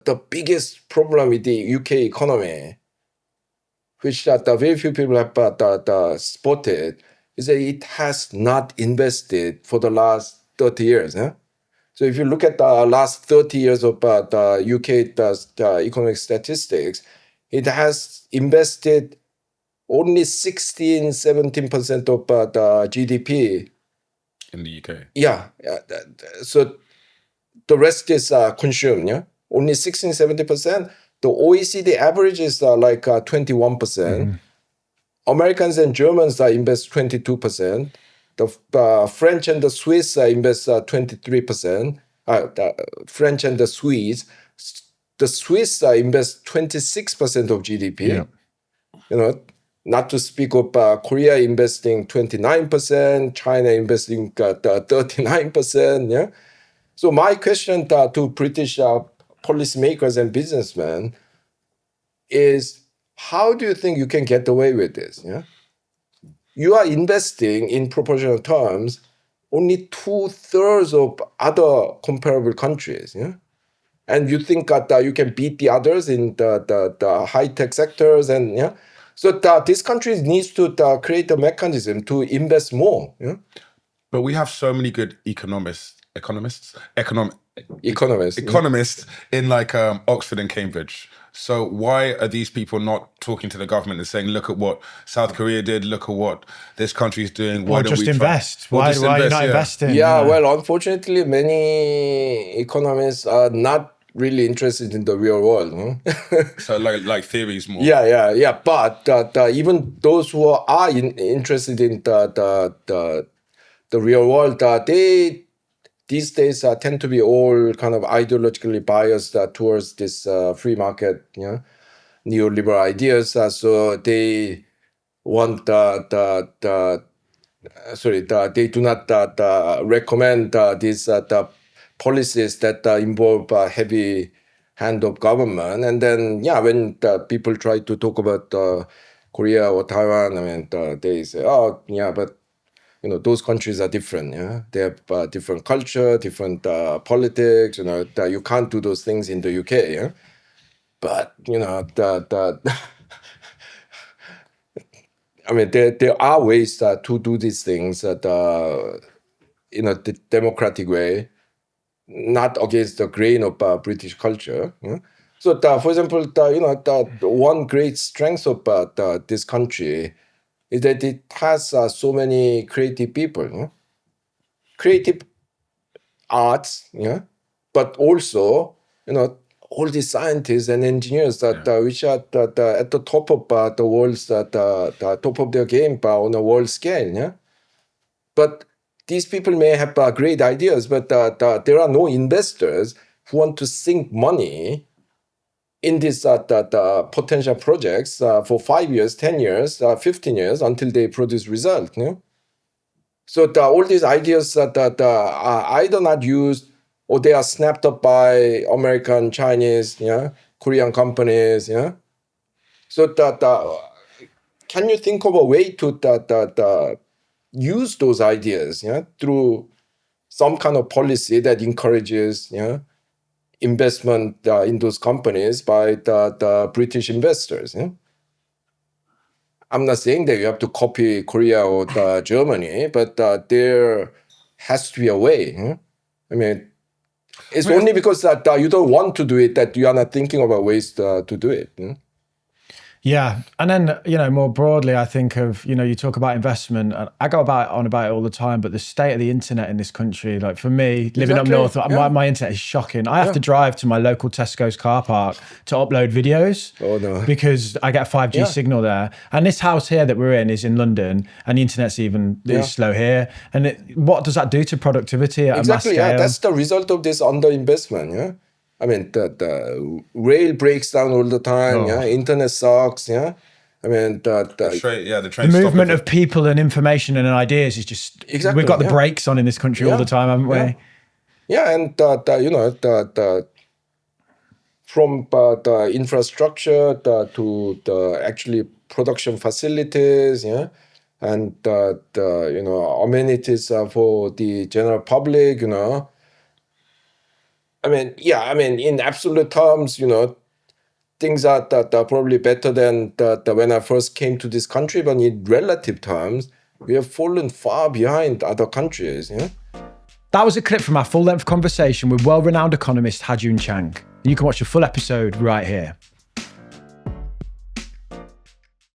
the biggest problem with the UK economy, which that very few people have spotted, is that it has not invested for the last 30 years. So if you look at the last 30 years of the UK economic statistics, it has invested only 16-17% of the GDP. In the UK? Yeah. So the rest is consumed, yeah? Only 16-17%. The OECD average is like 21%. Americans and Germans invest 22%. The French and the Swiss invest 23%. The French and the Swedes. The Swiss invest 26% of GDP. Yeah. You know, not to speak of Korea investing 29%, China investing 39%. Yeah. So my question to British policymakers and businessmen is, how do you think you can get away with this? Yeah? You are investing in proportional terms only 2/3 of other comparable countries. Yeah? And you think that you can beat the others in the high-tech sectors. And yeah? So this country needs to create a mechanism to invest more. Yeah? But we have so many good economists in like Oxford and Cambridge. So why are these people not talking to the government and saying, look at what South Korea did, look at what this country is doing, why don't we invest? Why are you not investing? Yeah, well, unfortunately, many economists are not really interested in the real world. So like theories more. Yeah. But even those who are interested in the real world, they these days tend to be all kind of ideologically biased towards this free market, neoliberal ideas. So they want they do not recommend these policies that involve heavy hand of government. And then, when people try to talk about Korea or Taiwan, I mean, they say, oh, yeah, but those countries are different. Yeah, they have different culture, different politics. You can't do those things in the UK. Yeah, but I mean, there are ways to do these things in a democratic way, not against the grain of British culture. Yeah? So, for example, the one great strength of this country is that it has so many creative people, creative arts, but also, all these scientists and engineers which are at the top of the world's, the top of their game on a world scale. Yeah? But these people may have great ideas, but there are no investors who want to sink money in these potential projects for 5 years, 10 years, 15 years until they produce results. So all these ideas that are either not used or they are snapped up by American, Chinese, Korean companies. So can you think of a way to use those ideas through some kind of policy that encourages investment in those companies by the British investors? I'm not saying that you have to copy Korea or Germany, but there has to be a way. I mean, it's only because that you don't want to do it that you are not thinking about ways to do it. Yeah. And then, more broadly, I think of, you talk about investment. I go on about it all the time, but the state of the internet in this country, like for me, living up north, my internet is shocking. I have to drive to my local Tesco's car park to upload videos because I get a 5G signal there. And this house here that we're in is in London, and the internet's even slow here. And what does that do to productivity at a mass scale? Yeah, that's the result of this underinvestment. I mean, the rail breaks down all the time. Internet sucks. I mean, the movement of people and information and ideas is just we've got the brakes on in this country all the time, haven't we? Yeah, and from the infrastructure to the actually production facilities, and the amenities for the general public, I mean, in absolute terms, things are probably better than when I first came to this country, but in relative terms, we have fallen far behind other countries. That was a clip from our full-length conversation with world-renowned economist Ha-Joon Chang. You can watch the full episode right here.